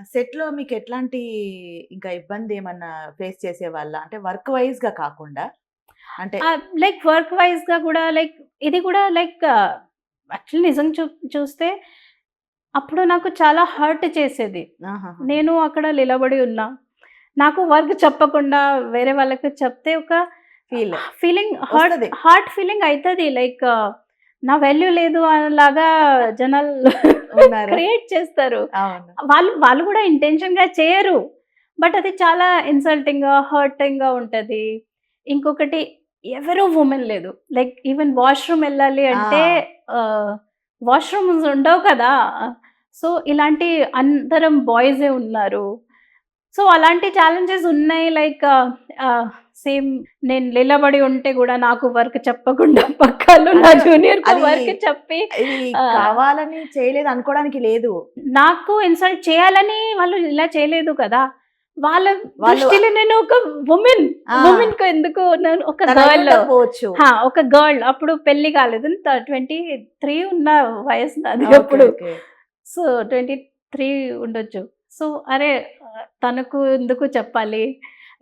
సెట్‌లో మీకెట్లాంటి ఇంకా ఇబ్బందేమన్నా ఫేస్ చేసేవాళ్ళా? అంటే వర్క్ వైస్‌గా కాకుండా అంటే లైక్ వర్క్ వైస్‌గా గూడా లైక్ ఇది గూడా లైక్ యాక్చువల్లీ నిజం చూస్తే అప్పుడు నాకు చాలా హర్ట్ చేసేది. ఆహాహా! నేను అక్కడ నిలబడి ఉన్నా. నాకు వర్క్ చెప్పకుండా వేరే వాళ్ళకి చెప్తే ఒక ఫీల్ ఫీలింగ్ వస్తది. హార్ట్ ఫీలింగ్ అయితది. లైక్ నా వాల్యూ లేదు అనేలాగా జనాలు ఉన్నారు. క్రియేట్ చేస్తారు. అవును. వాళ్ళు వాళ్ళు గూడా ఇంటెన్షన్‌గా చేయరు. బట్ అది చాలా ఇన్సల్టింగ్‌గా, హర్టింగ్‌గా ఉంటది. ఇంకొకటి ఎవరు వుమెన్ లేదు. లైక్ ఈవెన్ వాష్‌రూమ్ ఎళ్ళాలి అంటే ఆ! ఆహ్, వాష్‌రూమ్స్ ఉండవు కదా! సో, ఇలాంటి అందరం బాయ్సే ఉన్నారు. సో, అలాంటి ఛాలెంజెస్ ఉన్నాయి. లైక్ సేమ్ నేను నిలబడి ఉంటే గూడా నాకు వర్క్ చెప్పకుండా పక్కాలో నా అంటే జూనియర్‌కో అది వర్క్ చెప్పి ఇది ఆహ్, కావాలని చేయలేదు అనుకోడానికి లేదు. నాకు ఇన్సల్ట్ చేయాలని వాళ్ళు ఇలా చేయలేదు కదా! వాళ్ళ వాళ్ళు దృష్టిలో నేను ఒక వుమెన్. ఆ! వుమెన్‌కి ఎందుకు నేను ఒక తను గర్ల్. అయ్యుండకపోవచ్చు. ఒక గర్ల్ అప్పుడు పెళ్లి కాలేదు. 23 ఉన్న వయసు నాది ఓకే. అప్పుడు. ఓకే. సో, 23 ఉండొచ్చు. సో, అరే! తనకు ఎందుకు చెప్పాలి?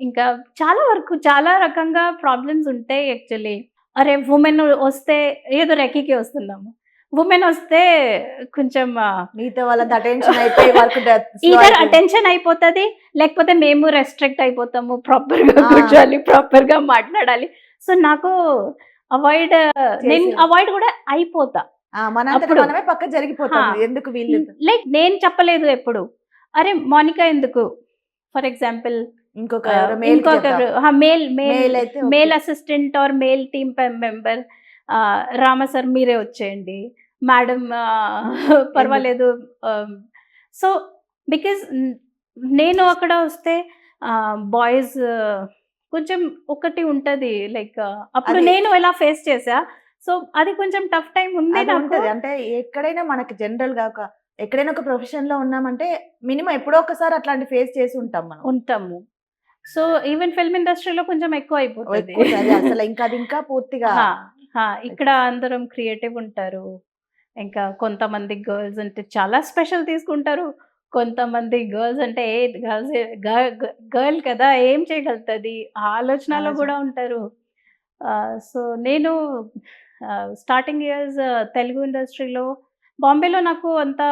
ఇంకా చాలా వరకు చాలా రకంగా ప్రాబ్లమ్స్ ఉంటాయి యాక్చువల్లీ. అరే! వుమెన్ వస్తే ఏదో రెక్కీకే వస్తున్నాము. వుమెన్ వస్తే కొంచెం మిగతా వాళ్ళంతా అటెన్షన్ అయిపోయి వర్క్ స్లో ఈదర్ అయిపోయింది. అటెన్షన్ అయిపోతది. లేకపోతే మేము రెస్ట్రిక్ట్ అయిపోతాము. ప్రాపర్‌గా ఆ! కూర్చోవాలి, ప్రాపర్‌గా మాట్లాడాలి. సో, నాకు అవాయిడ్ నేను చేసి అవాయిడ్ కూడా అయిపోతా. ఆ! మనంతట అప్పుడు. మనమే పక్కకు హా! జరిగిపోతాము. ఎందుకు వీళ్ళు లైక్ నేను చెప్పలేదు ఎప్పుడు. అరే! మోనిక ఎందుకు? ఫర్ ఎగ్జాంపుల్ ఇంకొక ఎవరో మేల్‌కి చెప్దాం. ఇంకొకరు మేల్ అయితే okay. Male assistant or male team member Rama sir మీరే వచ్చేయండి. మేడమ్ ఎందుకు? పర్వాలేదు. ఆహ్, సో, బికాజ్ నేను అక్కడ వస్తే బాయ్స్ కొంచెం ఒకటి ఉంటది. లైక్ అప్పుడు అది నేను ఎలా ఫేస్ చేశా. సో, అది కొంచెం టఫ్ టైమ్ ఉంది అది నాకు. ఉంటది. అంటే ఎక్కడైనా మనకి జనరల్‌గా ఎక్కడైనా ఒక ప్రొఫెషన్‌లో ఉన్నామంటే మినిమమ్ ఎప్పుడో ఒకసారి అట్లాంటి ఫేస్ చేసి ఉంటాం మనం. ఉంటాము. సో, ఈవెన్ ఫిల్మ్ ఇండస్ట్రీలో కొంచెం ఎక్కువైపోతది. ఎక్కువ అది అసలు ఇంకా అది ఇంకా పూర్తిగా ఆ! ఇక్కడ అందరం క్రియేటివ్ ఉంటారు. ఇంకా కొంతమంది గర్ల్స్ అంటే చాలా స్పెషల్ తీసుకుంటారు. కొంతమంది గర్ల్స్ అంటే ఏ గర్ల్సే గ గ గర్ల్ కదా! ఏం చేయగలుగుతది? ఆ ఆలోచనలో ఆలోచన. గూడా ఉంటారు. సో, నేను స్టార్టింగ్ ఇయర్స్ తెలుగు ఇండస్ట్రీలో బాంబేలో నాకు అంత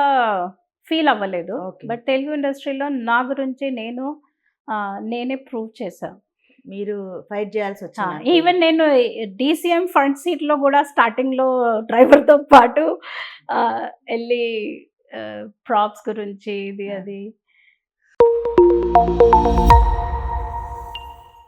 ఫీల్ అవ్వలేదు. ఓకే. బట్ తెలుగు ఇండస్ట్రీలో నా గురించి నేనే ప్రూవ్ చేశా. మీరు ఫైట్ చేయాల్సొచ్చింది అంతే. ఈవెన్ నేను డీసీఎం ఫ్రంట్ సీట్‌లో గూడా స్టార్టింగ్‌లో డ్రైవర్‌తో పాటు ఆహ్, ఎళ్లి ప్రాప్స్ గురించి ఇది ఆ! అది